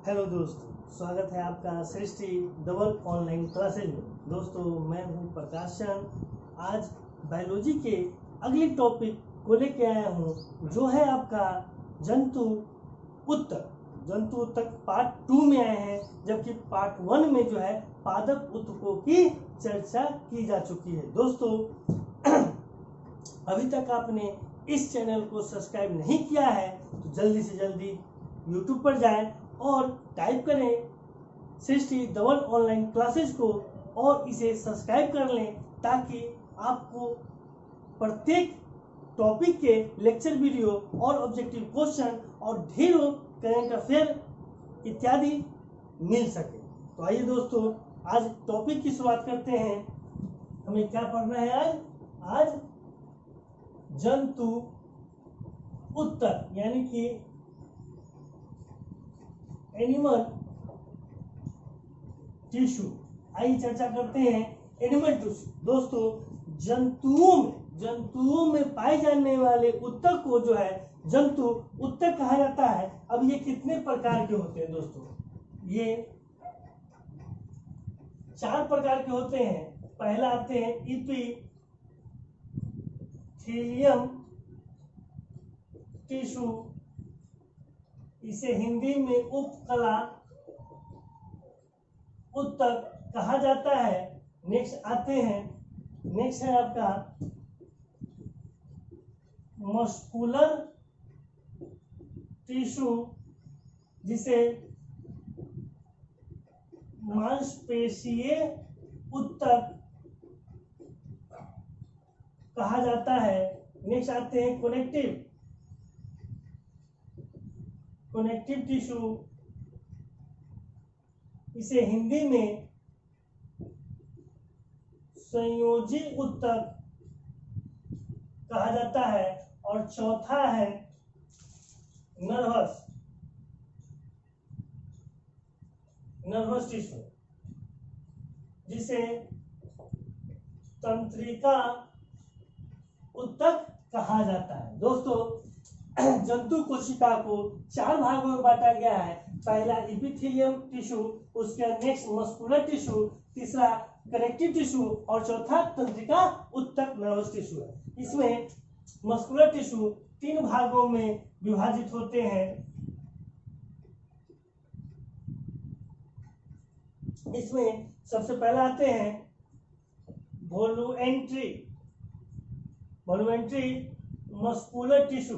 Hello दोस्तों, स्वागत है आपका सृष्टि डबल ऑनलाइन क्लासेज में। दोस्तों, मैं हूं प्रकाश चंद। आज बायोलॉजी के अगले टॉपिक को लेके आया हूं, जो है आपका जंतु उत्तक। जंतु उत्तक पार्ट 2 में आए हैं, जबकि पार्ट 1 में जो है पादप उत्तकों की चर्चा की जा चुकी है। दोस्तों, अभी तक आपने इस चैनल को सब्सक्राइब नहीं किया है तो जल्दी से जल्दी YouTube पर जाएं और टाइप करें सृष्टि डबल ऑनलाइन क्लासेज को और इसे सब्सक्राइब कर लें, ताकि आपको प्रत्येक टॉपिक के लेक्चर वीडियो और ऑब्जेक्टिव क्वेश्चन और ढेरों करंट अफेयर इत्यादि मिल सके। तो आइए दोस्तों, आज टॉपिक की शुरुआत करते हैं। हमें क्या पढ़ना है आज जंतु उत्तक यानी कि एनिमल टिश्यू। आइए चर्चा करते हैं एनिमल टिश्यू। दोस्तों, जंतुओं में पाए जाने वाले उत्तक को जो है जंतु उत्तक कहा जाता है। अब ये कितने प्रकार के होते हैं दोस्तों? ये 4 प्रकार के होते हैं। पहला आते हैं इपीथेलियम टिश्यू, इसे हिंदी में उपकला उत्तक कहा जाता है। नेक्स्ट है आपका मस्कुलर टिश्यू, जिसे मांसपेशीय उत्तक कहा जाता है। नेक्स्ट आते हैं कनेक्टिव टिश्यू, इसे हिंदी में संयोजी उत्तक कहा जाता है। और चौथा है नर्वस टिश्यू, जिसे तंत्रिका उत्तक कहा जाता है। दोस्तों, जंतु कोशिका को 4 भागों में बांटा गया है। पहला इपिथेलियम टिश्यू, उसके नेक्स्ट मस्कुलर टिश्यू, तीसरा कनेक्टिव टिश्यू और चौथा तंत्रिका उत्तक नर्वस टिश्यू है। इसमें मस्कुलर टिश्यू 3 भागों में विभाजित होते हैं। इसमें सबसे पहला आते हैं voluntary muscular tissue,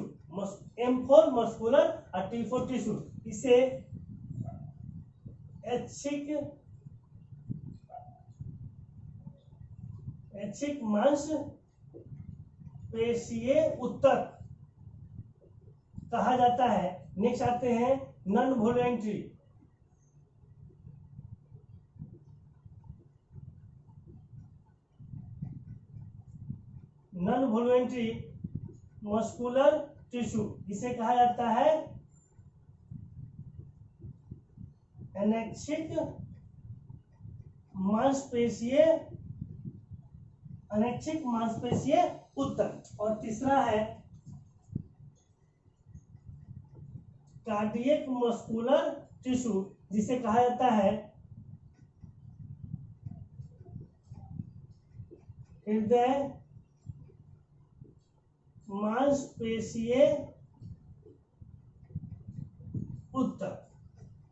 M for muscular और T फॉर टिश्यू। इसे ऐच्छिक मांसपेशीय उत्तक कहा जाता है। नेक्स्ट आते हैं नॉन वॉल्यूमेंट्री मस्कुलर टिश्यू, इसे कहा जाता है अनैच्छिक मांसपेशीय उत्तक। और तीसरा है कार्डियक मस्कुलर टिश्यू, जिसे कहा जाता है हृदय मांसपेशीय उत्तक।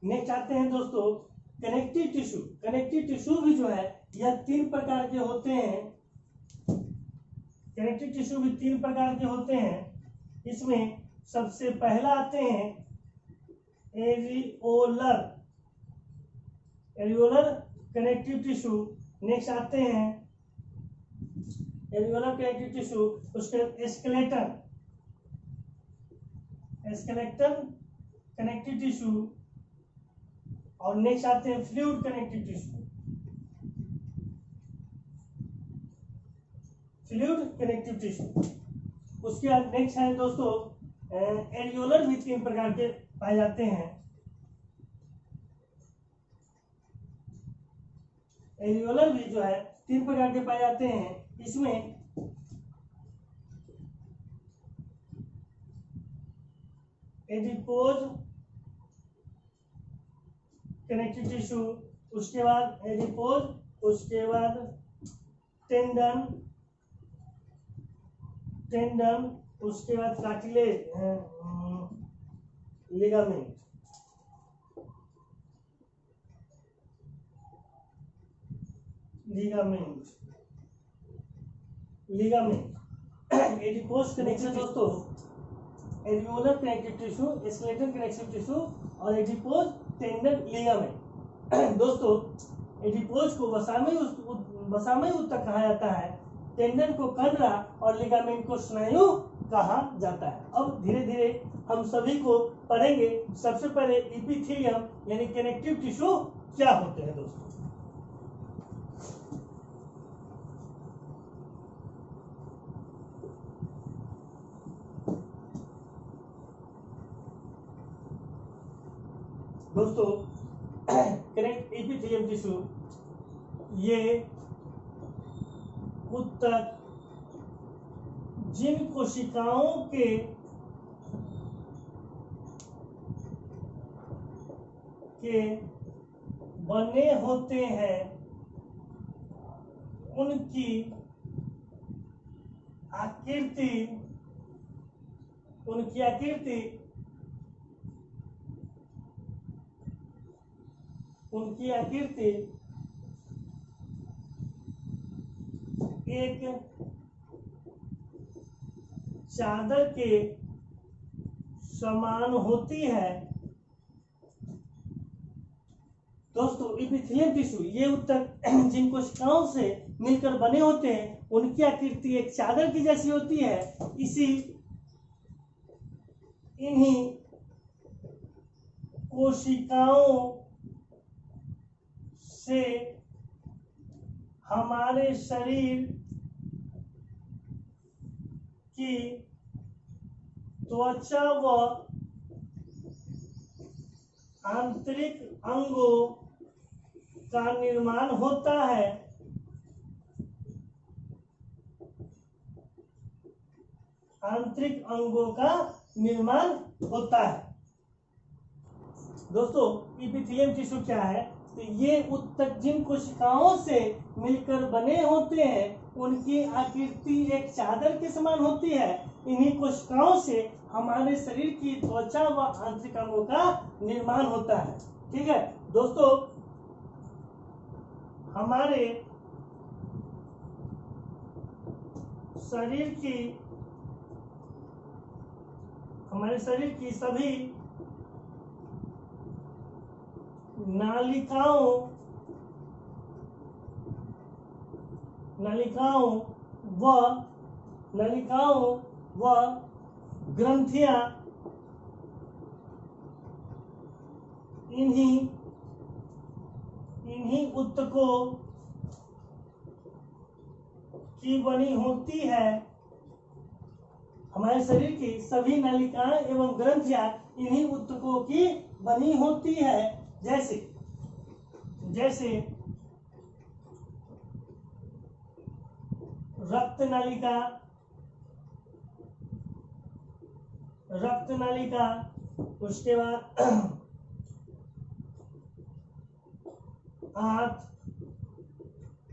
नेक्स्ट आते हैं दोस्तों कनेक्टिव टिश्यू भी जो है यह 3 प्रकार के होते हैं। कनेक्टिव टिश्यू भी 3 प्रकार के होते हैं। इसमें सबसे पहला आते हैं एरियोलर कनेक्टिव टिश्यू। नेक्स्ट आते हैं एरियोलर कनेक्टिव टिश्यू, उसके स्केलेटन कनेक्टिव टिश्यू, और नेक्स्ट आते हैं फ्लूइड कनेक्टिव टिश्यू। उसके बाद नेक्स्ट है दोस्तों एरियोलर भी 3 प्रकार के पाए जाते हैं। एरियोलर भी जो है 3 प्रकार के पाए जाते हैं। इसमें एडिपोज कनेक्टिव टिश्यू, उसके बाद एडिपोज, उसके बाद टेंडन, उसके बाद कार्टिलेज, लिगामेंट, एडिपोज कनेक्टिव दोस्तों, alveolar connective tissue, skeletal connective tissue और एडिपोज, टेंडन, लिगामेंट। दोस्तों एडिपोज को वसामय ऊतक कहा जाता है, टेंडन को कंडरा और लिगामेंट को स्नायु कहा जाता है। अब धीरे धीरे हम सभी को पढ़ेंगे। सबसे पहले एपिथेलियम यानी कनेक्टिव टिश्यू क्या होते हैं दोस्तों। दोस्तों कनेक्ट एपिथेलियम टिश्यू ये ऊतक जिन कोशिकाओं के बने होते हैं उनकी आकृति एक चादर के समान होती है। दोस्तों एपिथेलियम टिश्यू ये ऊतक जिन कोशिकाओं से मिलकर बने होते हैं उनकी आकृति एक चादर की जैसी होती है। इन्हीं कोशिकाओं से हमारे शरीर की त्वचा व आंतरिक अंगों का निर्माण होता है। दोस्तों एपिथेलियम टिश्यू क्या है? तो ये ऊतक जिन कोशिकाओं से मिलकर बने होते हैं उनकी आकृति एक चादर के समान होती है। इन्हीं कोशिकाओं से हमारे शरीर की त्वचा व आंतरिक अंगों का निर्माण होता है। ठीक है दोस्तों, हमारे शरीर की सभी नलिकाओं व ग्रंथियां इन्हीं ऊतकों की बनी होती है। हमारे शरीर की सभी नलिकाएं एवं ग्रंथियां इन्हीं ऊतकों की बनी होती है। जैसे रक्त नलिका, उसके बाद आंत,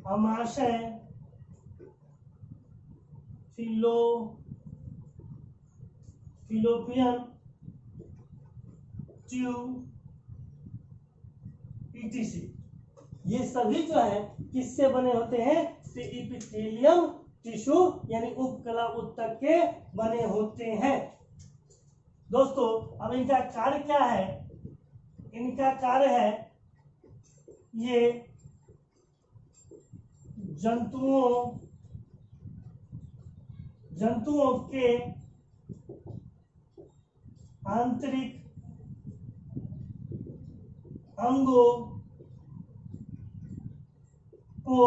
अमाशय, फिलोपियन ट्यूब, etc. ये सभी जो है किससे बने होते हैं? तो एपिथेलियम टिश्यू यानी उपकला ऊतक के बने होते हैं। दोस्तों अब इनका कार्य क्या है? इनका कार्य है ये जंतुओं के आंतरिक अंगों को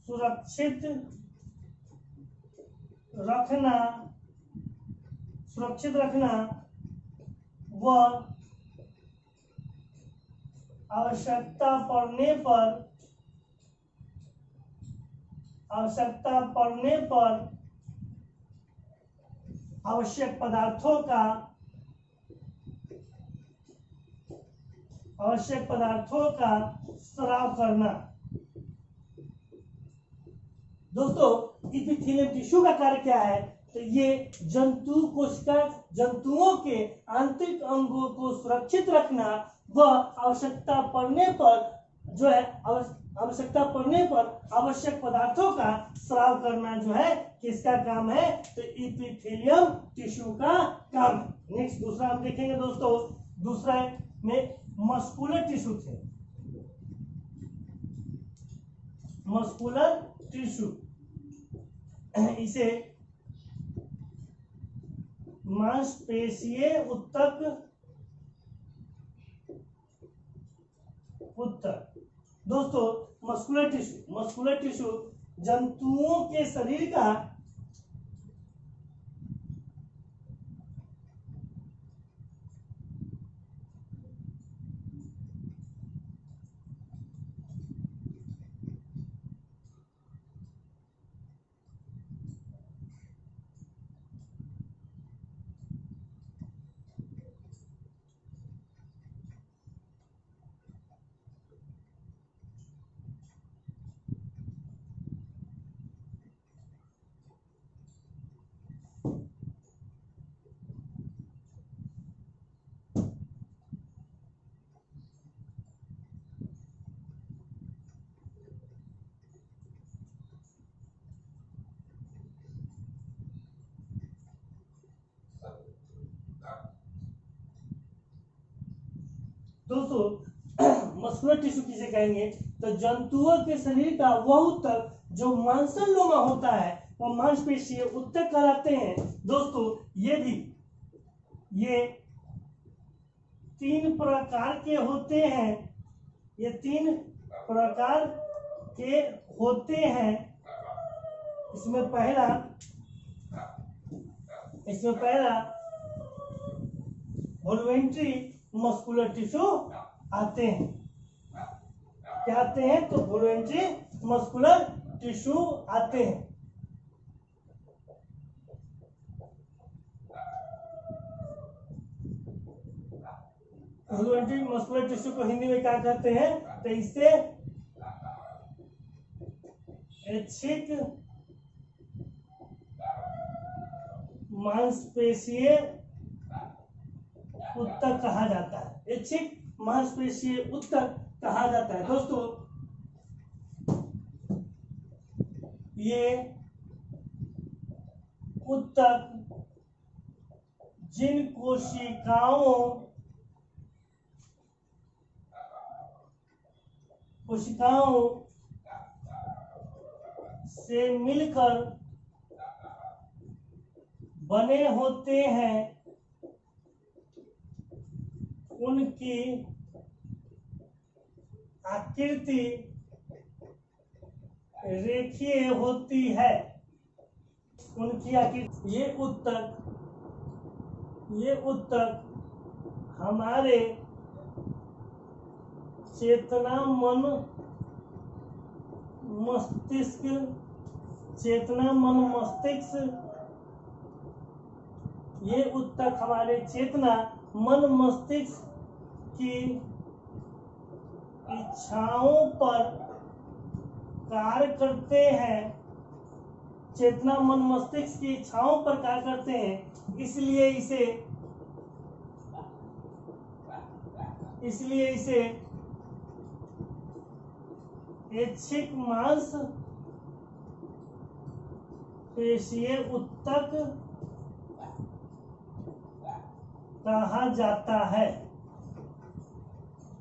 सुरक्षित रखना व आवश्यकता पड़ने पर आवश्यक पदार्थों का आवश्यक पदार्थों का स्राव करना। दोस्तों इपिथेलियम टिश्यू का कार्य क्या है? तो ये जंतु कोशिका जंतुओं के आंतरिक अंगों को सुरक्षित रखना व आवश्यकता पड़ने पर जो है आवश्यकता पड़ने पर आवश्यक पदार्थों का स्राव करना जो है किसका काम है? तो इपिथेलियम टिश्यू का काम। नेक्स्ट दूसरा हम देखेंगे दोस्तों, दूसरा में मस्कुलर टिश्यू थे। मस्कुलर टिश्यू इसे मांसपेशीय ऊतक दोस्तों मस्कुलर टिश्यू जंतुओं के शरीर का मस्कुलर टिश्यू किसे कहेंगे? तो जंतुओं के शरीर का वह ऊतक जो मांसलनुमा होता है वो मांसपेशीय ऊतक कहलाते हैं। दोस्तों ये तीन प्रकार के होते हैं। ये तीन प्रकार के होते हैं। इसमें पहला वॉल्यूमेंट्री मस्कुलर टिश्यू आते हैं। क्या आते हैं? तो वॉल्यूमेंट्री मस्कुलर टिश्यू आते हैं। वॉल्यूमेंट्री मस्कुलर टिश्यू को हिंदी में क्या कहते हैं? तो इसे ऐच्छिक मांसपेशीय ऊतक कहा जाता है। ऐच्छिक मांसपेशीय ऊतक कहा जाता है। दोस्तों ये ऊतक जिन कोशिकाओं से मिलकर बने होते हैं उनकी आकृति रेखीय होती है। उनकी आकृति ये ऊतक हमारे चेतना मन मस्तिष्क ये ऊतक हमारे चेतना मन मस्तिष्क की इच्छाओं पर कार्य करते हैं। चेतना मन मस्तिष्क की इच्छाओं पर कार्य करते हैं। इसलिए इसे ऐच्छिक मांसपेशीय ऊतक कहा जाता है।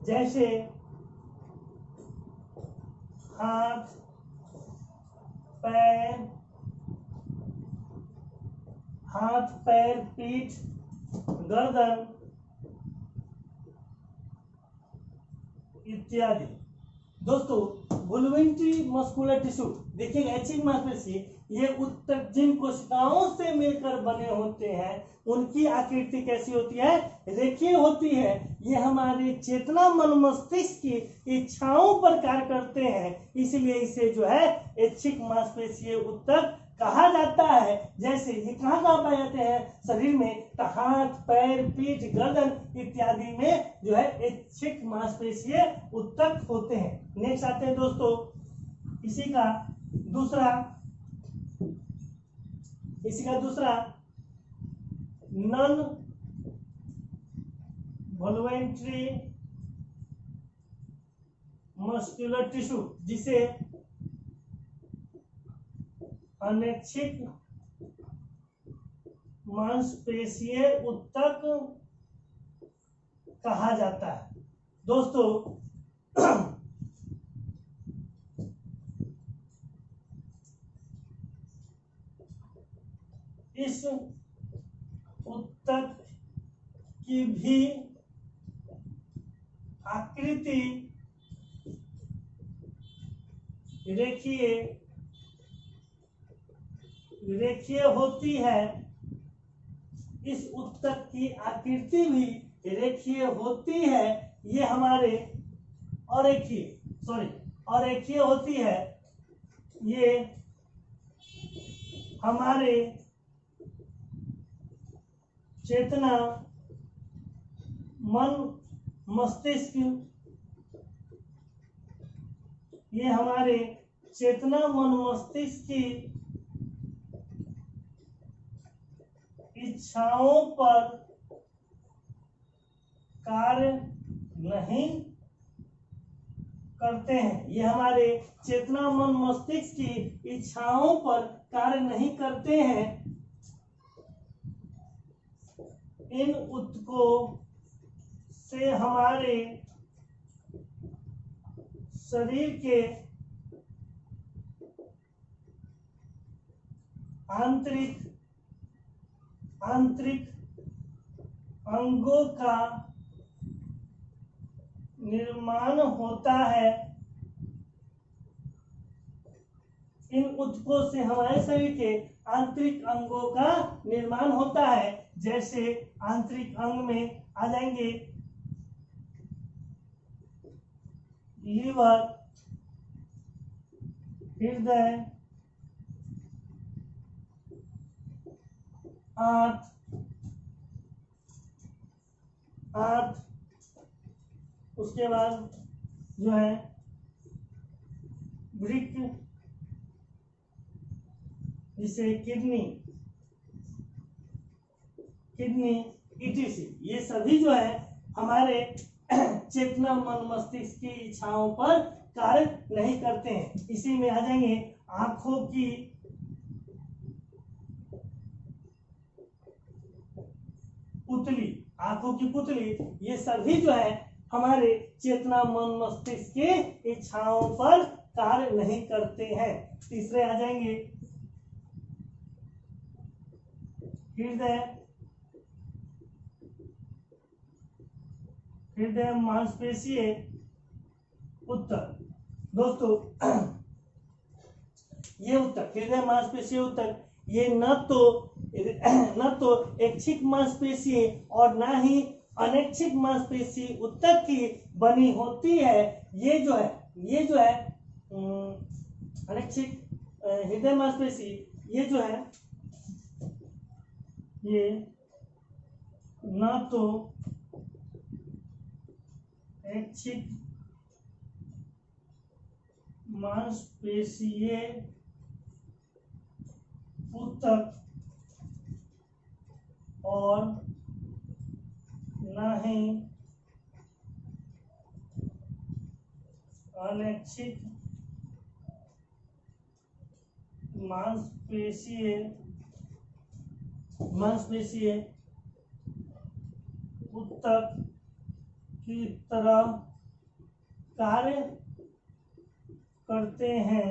जैसे हाथ पैर पीठ गर्दन इत्यादि। दोस्तों वॉल्यूमेंट्री मस्कुलर टिश्यू देखिए ऐच्छिक मांसपेशी ये ऊतक जिन कोशिकाओं से मिलकर बने होते हैं उनकी आकृति कैसी होती है? रेखीय होती है। ये हमारे चेतना मन मस्तिष्क की इच्छाओं पर कार्य करते हैं। इसलिए इसे जो है ऐच्छिक मांसपेशीय ऊतक कहा जाता है। जैसे ये कहाँ कहाँ पाए जाते हैं शरीर में, तो हाथ, पैर, पीठ, गर्दन इत्यादि में जो है ऐच्छिक मांसपेशीय ऊतक होते हैं। नेक्स्ट आते हैं दोस्तों इसी का दूसरा नॉन वॉल्यूमेंट्री मस्कुलर टिश्यू, जिसे अनैच्छिक मांसपेशीय ऊतक कहा जाता है। दोस्तों इस ऊतक की भी आकृति रेखीय होती है। इस ऊतक की आकृति भी रेखीय होती है। ये हमारे अरेखीय होती है। ये हमारे चेतना, मन, मस्तिष्क, ये हमारे चेतना, मन, मस्तिष्क की इच्छाओं पर कार्य नहीं करते हैं। ये हमारे चेतना, मन, मस्तिष्क की इच्छाओं पर कार्य नहीं करते हैं। इन ऊतकों से हमारे शरीर के आंतरिक अंगों का निर्माण होता है। इन ऊतकों से हमारे शरीर के आंतरिक अंगों का निर्माण होता है। जैसे आंतरिक अंग में आ जाएंगे लीवर, हृदय, आंत, उसके बाद जो है वृक्क, जिसे किडनी ईटीसी। ये सभी जो है हमारे चेतना, मन, मस्तिष्क की इच्छाओं पर कार्य नहीं करते हैं। इसी में आ जाएंगे आंखों की पुतली। ये सभी जो है हमारे चेतना, मन, मस्तिष्क की इच्छाओं पर कार्य नहीं करते हैं। तीसरे आ जाएंगे हृदय मांसपेशीय ऊतक। दोस्तों ये ऊतक, हृदय मांसपेशीय ऊतक, ये न तो ऐच्छिक मांसपेशी और न ही अनैच्छिक मांसपेशी ऊतक की बनी होती है। ये जो है अनैच्छिक हृदय मांसपेशी, ये जो है ये न तो ऐच्छिक मांसपेशीय ऊतक और न ही अनैच्छिक मांसपेशीय ऊतक की तरह कार्य करते हैं।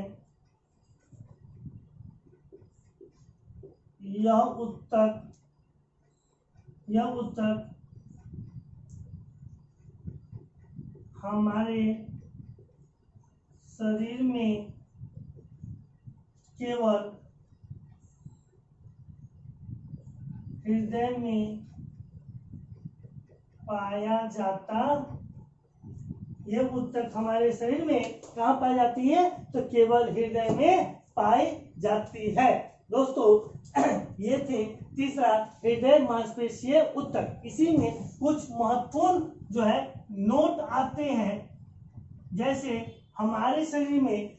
यह ऊतक हमारे शरीर में केवल हृदय में पाया जाता। यह ऊतक हमारे शरीर में कहाँ पाई जाती है, तो केवल हृदय में पाई जाती है। दोस्तों ये थे तीसरा हृदय मांसपेशीय ऊतक। इसी में कुछ महत्वपूर्ण जो है नोट आते हैं, जैसे हमारे शरीर में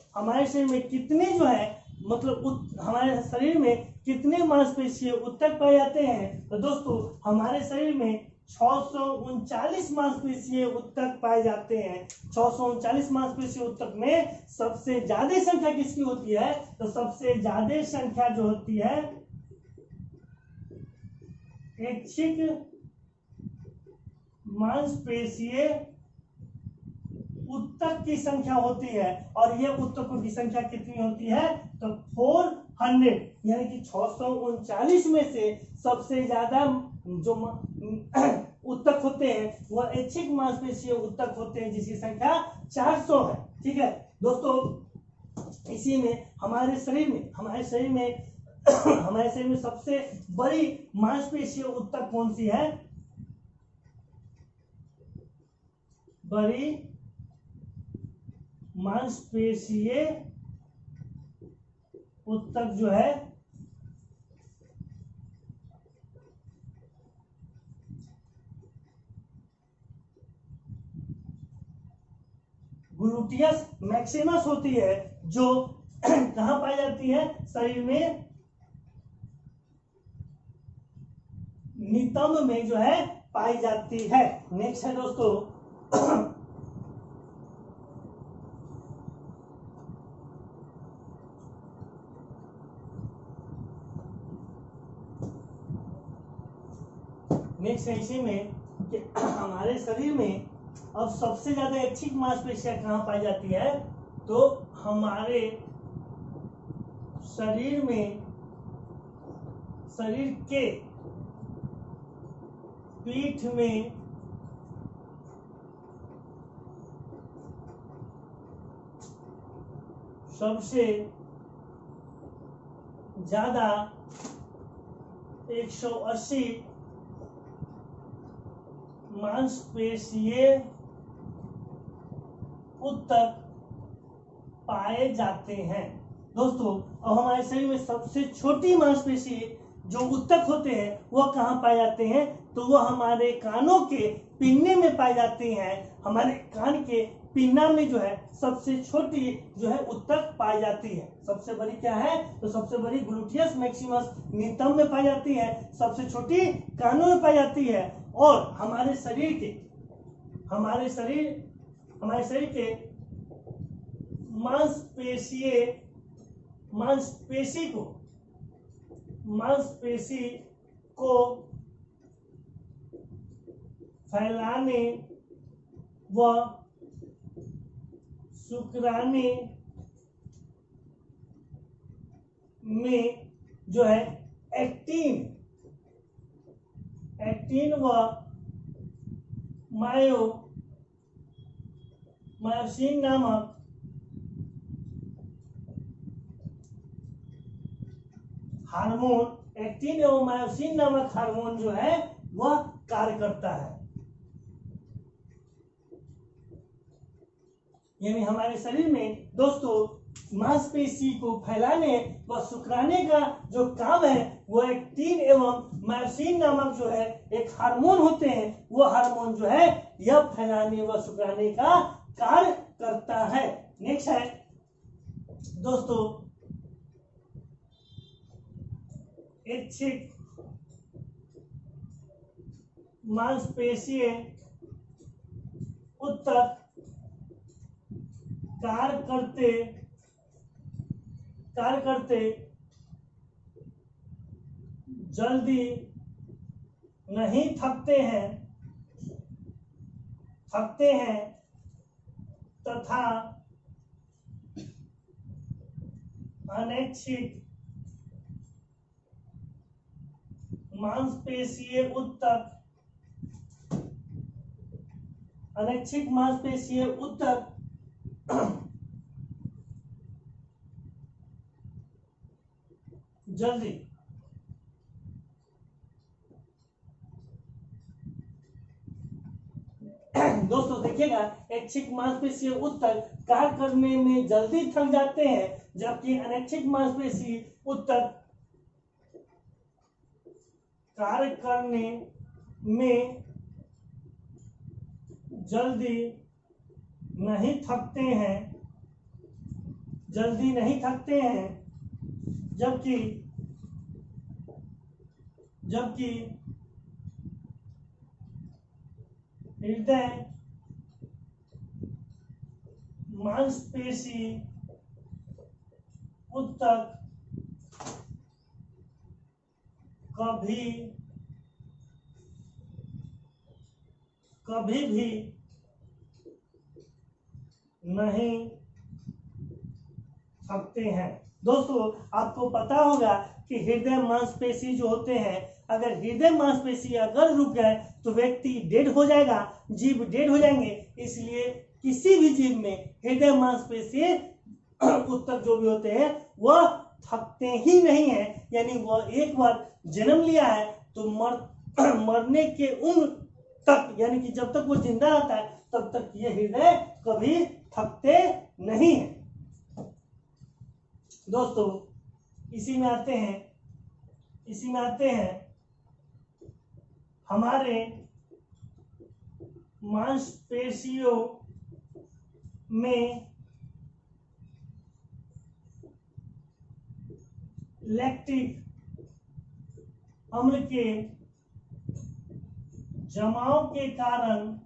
कितने जो है मतलब हमारे शरीर में कितने मांसपेशीय ऊतक पाए जाते हैं। तो दोस्तों हमारे शरीर में 639 मांसपेशीय ऊतक पाए जाते हैं। 639 मांसपेशीय ऊतक में सबसे ज्यादा संख्या किसकी होती है? तो सबसे ज्यादा संख्या जो होती है ऐच्छिक मांसपेशीय ऊतक की संख्या होती है। और ये ऊतकों की संख्या कितनी होती है? तो 400, यानी कि 639 में से सबसे ज्यादा जो ऊतक होते हैं वह ऐच्छिक मांसपेशीय ऊतक होते हैं, जिसकी संख्या 400 है। ठीक है दोस्तों, इसी में हमारे शरीर में सबसे बड़ी मांसपेशीय ऊतक कौन सी है? बड़ी मांसपेशीय ऊतक जो है ग्लूटियस मैक्सिमस होती है, जो कहां पाई जाती है? शरीर में नितंब में जो है पाई जाती है। नेक्स्ट है दोस्तों नेक्स्ट है इसी में कि हमारे शरीर में अब सबसे ज्यादा ऐच्छिक मांसपेशियां कहां पाई जाती है? तो हमारे शरीर के पीठ में सबसे ज्यादा 180 मांसपेशीय ऊतक पाए जाते हैं। दोस्तों अब हमारे शरीर में सबसे छोटी मांसपेशी जो ऊतक होते हैं वह कहाँ पाए जाते हैं? तो वह हमारे कानों के पिन्ने में पाए जाते हैं। हमारे कान के पिन्ना में जो है सबसे छोटी जो है ऊतक पाई जाती है। सबसे बड़ी क्या है? तो सबसे बड़ी ग्लूटियस मैक्सिमस नितंब में पाई जाती है, सबसे छोटी कानों में पाई जाती है। और हमारे शरीर के मांसपेशी को फैलाने व सिकुड़ाने में जो है एक्टिन व मायोसिन नामक हार्मोन, एक्टिन एवं मायोसिन नामक हार्मोन जो है वह कार्य करता है। यानी हमारे शरीर में दोस्तों मांसपेशी को फैलाने व सिकुड़ाने का जो काम है वो एक्टिन एवं मायोसिन नामक जो है एक हार्मोन होते हैं। वो हार्मोन जो है यह फैलाने व सिकुड़ाने का कार्य करता है। नेक्स्ट है दोस्तों ऐच्छिक मांसपेशीय ऊतक कार्य करते जल्दी नहीं थकते हैं तथा अनैच्छिक मांसपेशीय ऊतक जल्दी दोस्तों देखिएगा, ऐच्छिक मांसपेशीय ऊतक कार्य करने में जल्दी थक जाते हैं, जबकि अनैच्छिक मांसपेशी ऊतक कार्य करने में जल्दी नहीं थकते हैं, जल्दी नहीं थकते हैं, जबकि जबकि हृदय मांसपेशी ऊतक कभी कभी भी नहीं थकते हैं। दोस्तों आपको पता होगा कि हृदय मांसपेशी जो होते हैं, अगर हृदय मांसपेशी अगर रुक गए तो व्यक्ति डेड हो जाएगा, जीव डेड हो जाएंगे। इसलिए किसी भी जीव में हृदय मांसपेशी ऊतक जो भी होते हैं वह थकते ही नहीं है। यानी वह एक बार जन्म लिया है तो मरने के उम्र तक, यानी कि जब तक वो जिंदा रहता है तब तक ये हृदय कभी थकते नहीं है। दोस्तों इसी में आते हैं हमारे मांसपेशियों में लैक्टिक अम्ल के जमाव के कारण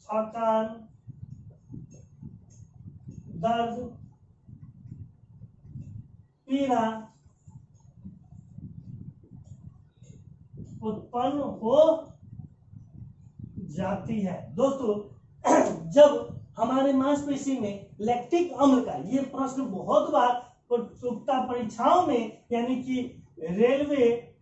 थकान, दर्द, पीड़ा उत्पन्न हो जाती है। दोस्तों जब हमारे मांसपेशी में लैक्टिक अम्ल का, ये प्रश्न बहुत बार प्रतियोगिता परीक्षाओं में यानी कि रेलवे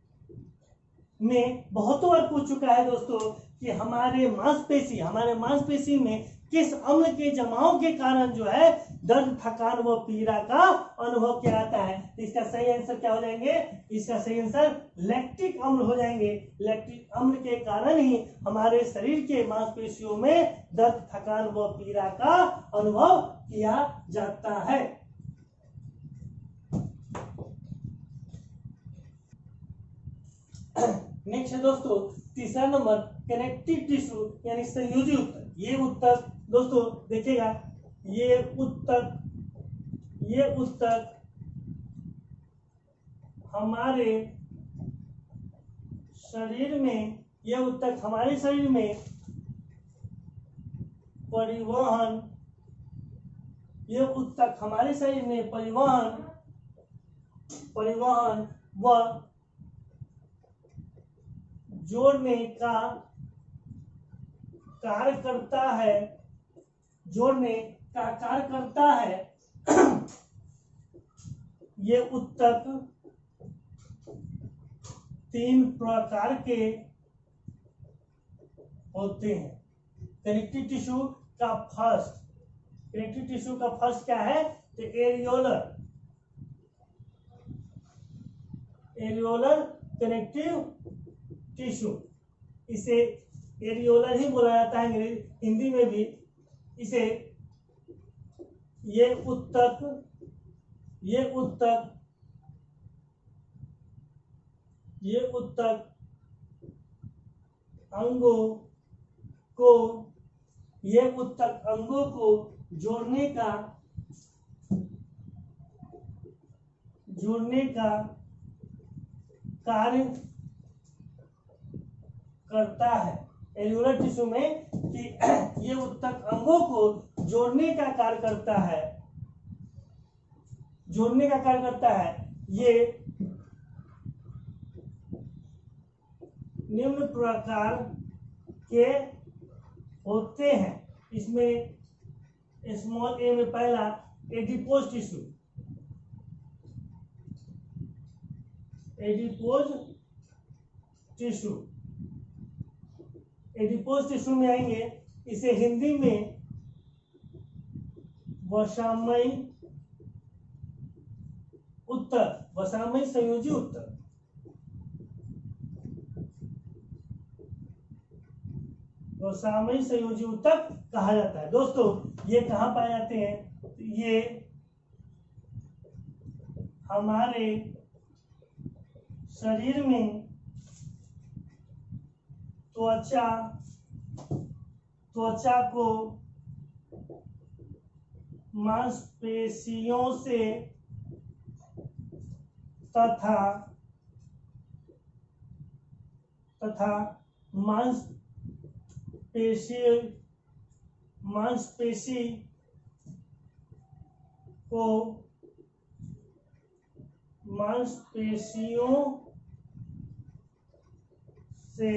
में बहुत बार पूछ चुका है दोस्तों कि हमारे मांसपेशी में किस अम्ल के जमाव के कारण जो है दर्द, थकान व पीड़ा का अनुभव किया जाता है। इसका सही आंसर क्या हो जाएंगे? इसका सही आंसर लैक्टिक अम्ल हो जाएंगे। लैक्टिक अम्ल के कारण ही हमारे शरीर के मांसपेशियों में दर्द, थकान व पीड़ा का अनुभव किया जाता है। नेक्स्ट है दोस्तों तीसरा नंबर कनेक्टिव टिश्यू यानी संयोजी ऊतक। ये ऊतक दोस्तों देखिएगा, ये ऊतक हमारे शरीर में परिवहन व जोड़ने का कार्य करता है। ये ऊतक 3 प्रकार के होते हैं। कनेक्टिव टिश्यू का फर्स्ट क्या है? तो एरियोलर कनेक्टिव टिश्यू, इसे एरियोलर ही बोला जाता है हिंदी में भी। इसे ये ऊतक अंगों को जोड़ने का कार्य करता है। एरियोलर टिश्यू में कि ये ऊतक अंगों को जोड़ने का कार्य करता है। ये निम्न प्रकार के होते हैं। इसमें स्मॉल ए में पहला एडिपोज टिश्यू में आएंगे। इसे हिंदी में वसामयी संयोजी ऊतक, वसामयी संयोजी ऊतक कहा जाता है। दोस्तों ये कहाँ पाए जाते हैं? ये हमारे शरीर में त्वचा को मांसपेशियों से तथा मांसपेशी को मांसपेशियों से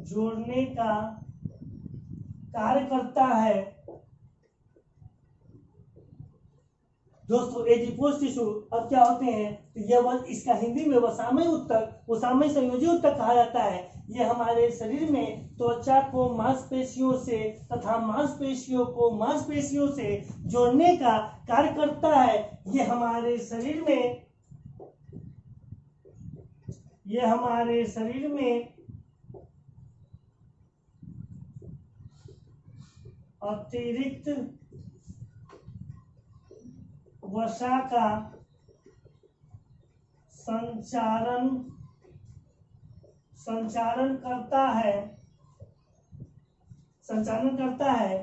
जोड़ने का कार्य करता है। दोस्तों एडिपोज टिश्यू अब क्या होते हैं, तो यह इसका हिंदी में वसामय संयोजी उत्तक कहा जाता है। ये हमारे शरीर में त्वचा को मांसपेशियों से तथा मांसपेशियों को मांसपेशियों से जोड़ने का कार्य करता है। ये हमारे शरीर में अतिरिक्त वसा का संचारण करता है।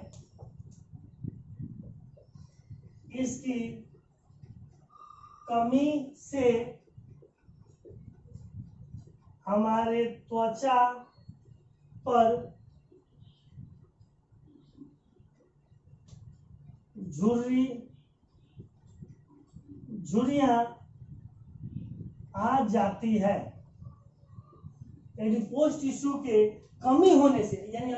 इसकी कमी से हमारे त्वचा पर झुर्रियां आ जाती है। एडिपोज टिश्यू के कमी होने से, यानी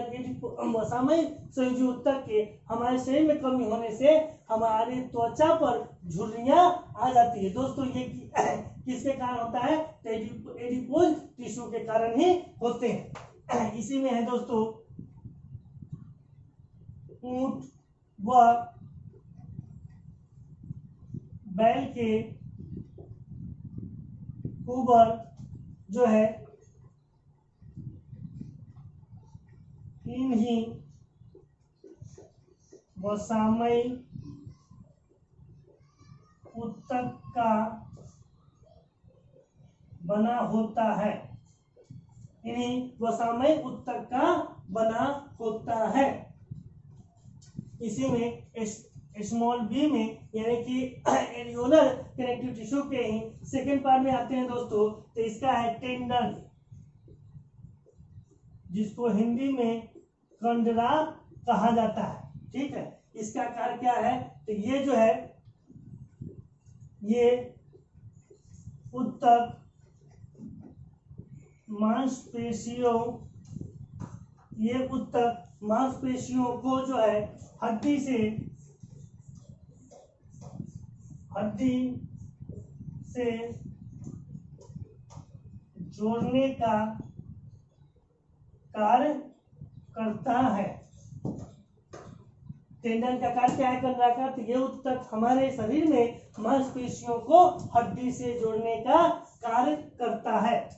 वसामय संयोजी उत्तक के हमारे शरीर में कमी होने से हमारे त्वचा पर झुर्रियां आ जाती है। दोस्तों ये किसके कारण होता है, एडिपोज टिश्यू के कारण ही होते हैं। इसी में है दोस्तों ऊंट व बैल के ऊपर जो है इन्हीं वसामय उत्तक का बना होता है। इन्हीं वसामय उत्तक का बना होता है। इसी में स्मॉल बी में यानी कि एरियोलर कनेक्टिव टिश्यू के ही सेकेंड पार्ट में आते हैं दोस्तों। तो इसका है टेंडन, जिसको हिंदी में कंडरा कहा जाता है। ठीक है, इसका कार्य क्या है, तो ये जो है ये उत्तक मांसपेशियों को जो है हड्डी से जोड़ने का कार्य करता है। टेंडन का कार्य क्या है कंडरा का, तो ये उत्तक हमारे शरीर में मांसपेशियों को हड्डी से जोड़ने का कार्य करता है।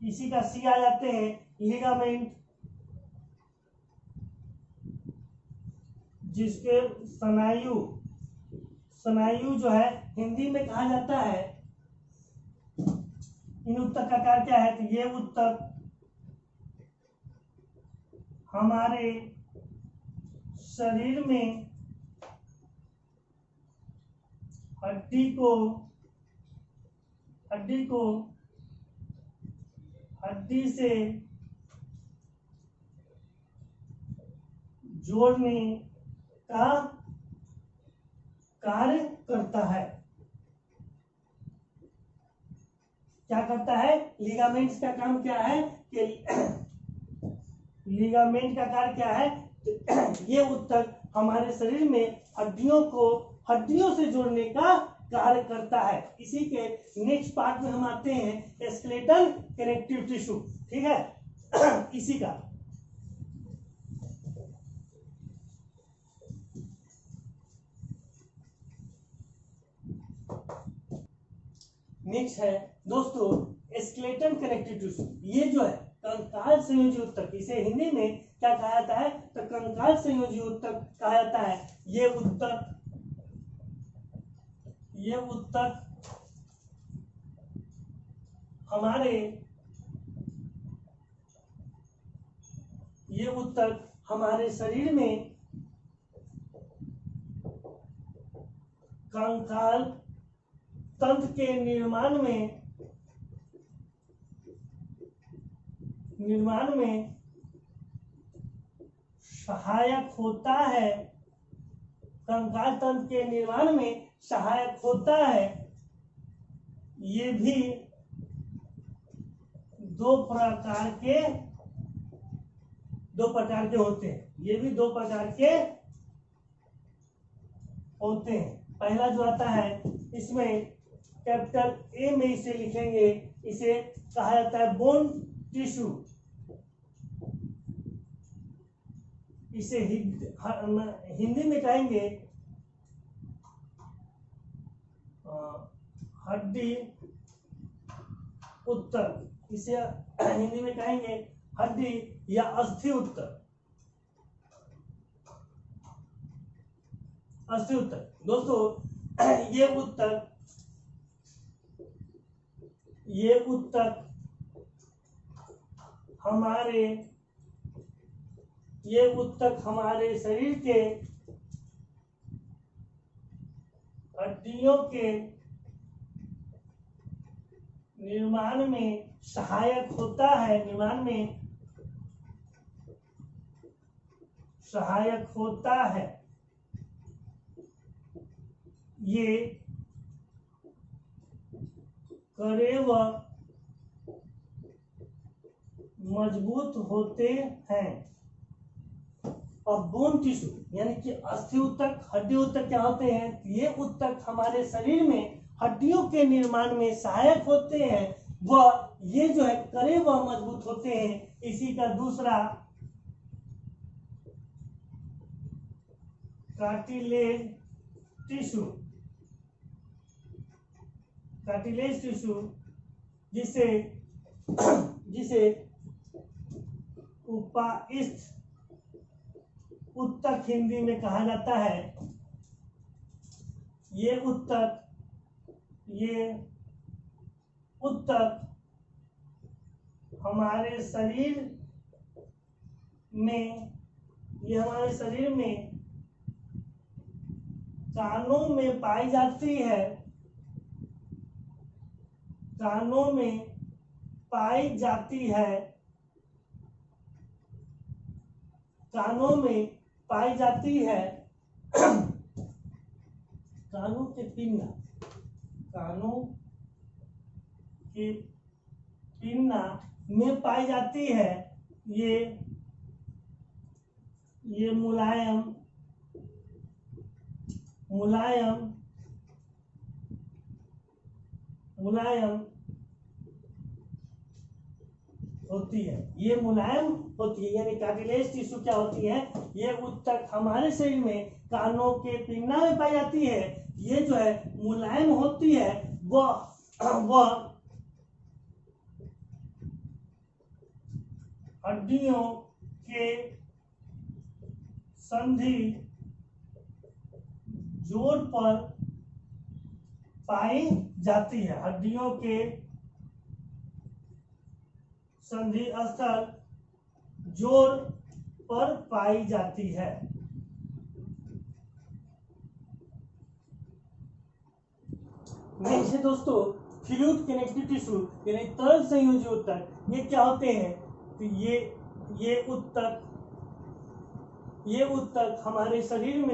इसी का सी आ जाते हैं लिगामेंट, जिसके स्नायु जो है हिंदी में कहा जाता है। इन उत्तक का कार्य क्या है, तो ये उत्तक हमारे शरीर में हड्डी से जोड़ने का कार्य करता है। क्या करता है, लिगामेंट्स का काम क्या है कि लिगामेंट का कार्य क्या है, ये उत्तक हमारे शरीर में हड्डियों से जोड़ने का कार्य करता है। इसी के नेक्स्ट पार्ट में हम आते हैं स्केलेटल कनेक्टिव टिश्यू। ठीक है, इसी का नेक्स्ट है दोस्तों स्केलेटल कनेक्टिव टिश्यू। ये जो है कंकाल संयोजी उत्तक, इसे हिंदी में क्या कहा जाता है, तो कंकाल संयोजी उत्तक कहा जाता है। ये उत्तक ये ऊतक हमारे शरीर में कंकाल तंत्र के निर्माण में सहायक होता है। कंकाल तंत्र के निर्माण में सहायक होता है। ये भी दो प्रकार के होते हैं। ये भी दो प्रकार के होते हैं। पहला जो आता है, इसमें कैपिटल ए में इसे लिखेंगे, इसे कहा जाता है बोन टिश्यू। इसे हिंदी में कहेंगे हड्डी ऊतक। इसे हिंदी में कहेंगे हड्डी या अस्थि ऊतक। दोस्तों, ये ऊतक हमारे शरीर के हड्डियों के निर्माण में सहायक होता है। ये कड़े व मजबूत होते हैं। अब बोन टिश्यू यानी कि अस्थि ऊतक, हड्डी ऊतक क्या होते हैं? ये ऊतक हमारे शरीर में हड्डियों के निर्माण में सहायक होते हैं व ये जो है कड़े व मजबूत होते हैं। इसी का दूसरा कार्टिलेज टिश्यू जिसे उपास्थि ऊतक हिंदी में कहा जाता है। ये ऊतक हमारे शरीर में कानों में पाई जाती है। कानों में पाई जाती है। कानों के पिन्ना में पाई जाती है। ये मुलायम होती है। यानी कार्टिलेज टिश्यू क्या होती है? ये ऊतक हमारे शरीर में कानों के पिन्ना में पाई जाती है। ये जो है मुलायम होती है। वह हड्डियों के संधि जोड़ पर पाई जाती है। हड्डियों के संधि स्थल जोड़ पर पाई जाती है। वैसे दोस्तों, फ्लूइड कनेक्टिव टिश्यू यानी तरल संयोजी ऊतक, ये क्या होते हैं? तो ये ऊतक हमारे शरीर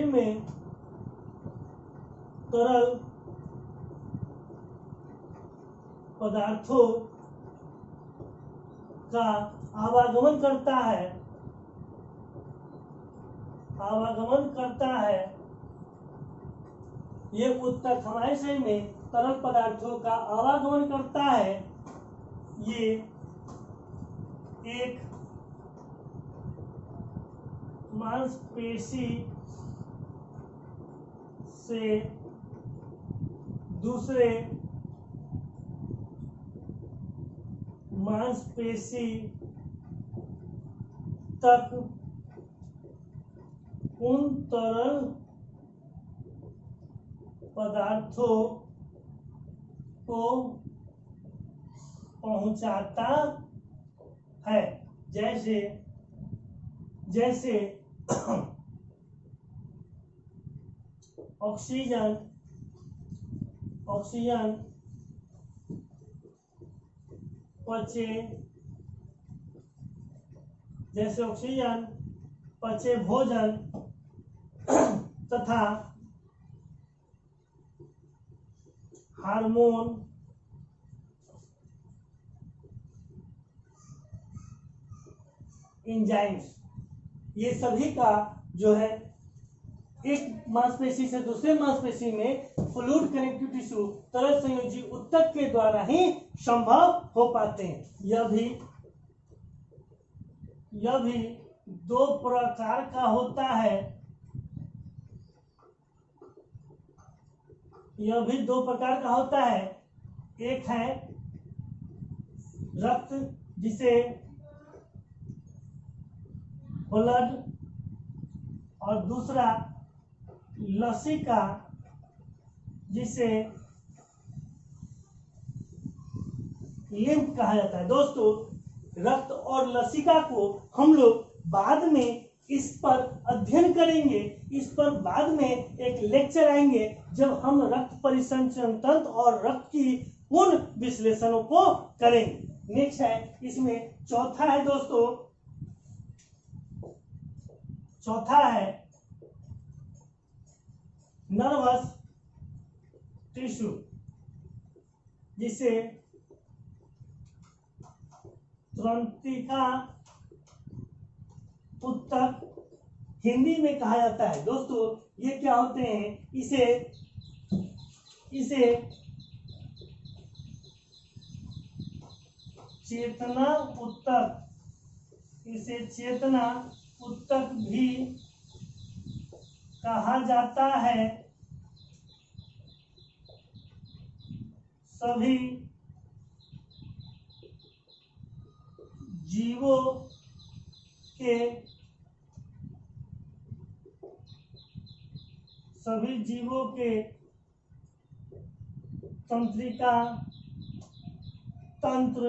में तरल पदार्थों का आवागमन करता है। ये ऊतक हमारे शरीर में तरल पदार्थों का आवागमन करता है। ये एक मांसपेशी से दूसरे मांसपेशी तक उन तरल पदार्थों को पहुंचाता है, जैसे जैसे ऑक्सीजन पचे, जैसे ऑक्सीजन पचे भोजन तथा हार्मोन एंजाइम्स, ये सभी का जो है एक मांसपेशी से दूसरे मांसपेशी में फ्लूइड कनेक्टिव टिश्यू तरल संयोजी ऊतक के द्वारा ही संभव हो पाते हैं। यह भी दो प्रकार का होता है। यह भी दो प्रकार का होता है। एक है रक्त, जिसे ब्लड, और दूसरा लसिका, जिसे लिम्फ कहा जाता है। दोस्तों, रक्त और लसिका को हम लोग बाद में इस पर अध्ययन करेंगे। इस पर बाद में एक लेक्चर आएंगे जब हम रक्त परिसंचरण तंत्र और रक्त की पूर्ण विश्लेषणों को करेंगे। नेक्स्ट है, इसमें चौथा है दोस्तों, चौथा है नर्वस टिश्यू, जिसे तंत्रिका ऊतक हिंदी में कहा जाता है। दोस्तों, ये क्या होते हैं? इसे चेतना ऊतक भी कहा जाता है। सभी जीवों के तंत्रिका तंत्र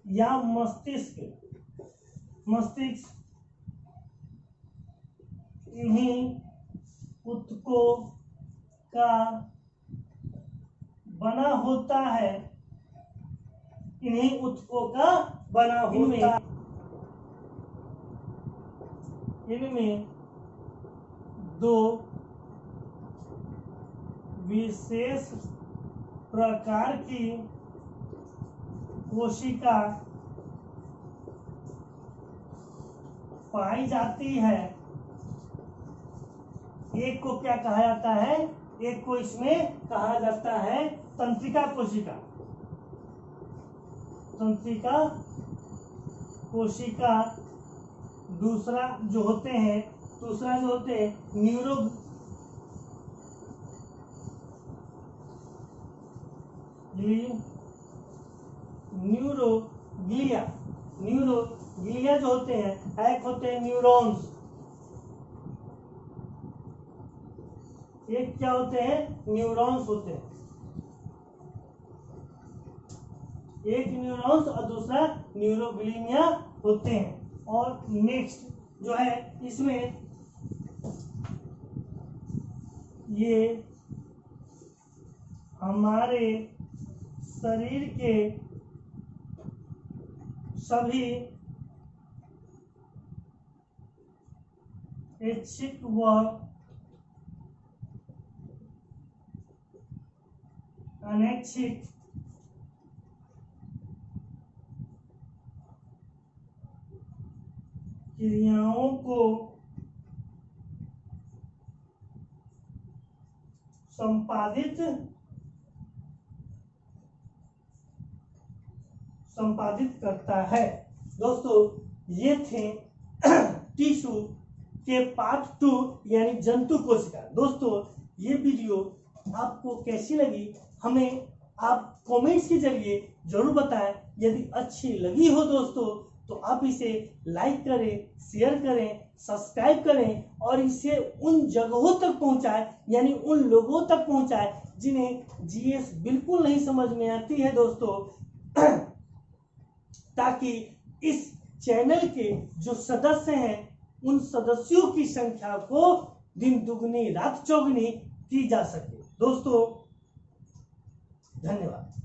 या मस्तिष्क इन्हीं ऊतकों का बना होता है। इनमें दो विशेष प्रकार की कोशिका पाई जाती है। एक को क्या कहा जाता है? एक को इसमें कहा जाता है तंत्रिका कोशिका। दूसरा जो होते हैं न्यूरोग्लिया जो होते हैं, एक होते हैं न्यूरॉन्स, एक क्या होते हैं? न्यूरॉन्स होते हैं। एक न्यूरॉन्स और दूसरा न्यूरोग्लिया होते हैं। और नेक्स्ट जो है, इसमें ये हमारे शरीर के सभी ऐच्छिक व अनैच्छिक क्रियाओं को संपादित करता है। दोस्तों, ये थे टिश्यू के पार्ट 2 यानी जंतु कोशिका। दोस्तों, ये वीडियो आपको कैसी लगी हमें आप कमेंट्स के जरिए जरूर बताएं। यदि अच्छी लगी हो दोस्तों तो आप इसे लाइक करें, शेयर करें, सब्सक्राइब करें और इसे उन जगहों तक पहुंचाएं, यानी उन लोगों तक पहुंचाएं जिन्हें जीएस बिल्कुल नहीं समझ में आती है दोस्तों, ताकि इस चैनल के जो सदस्य हैं उन सदस्यों की संख्या को दिन दुगनी रात चौगुनी की जा सके। दोस्तों धन्यवाद।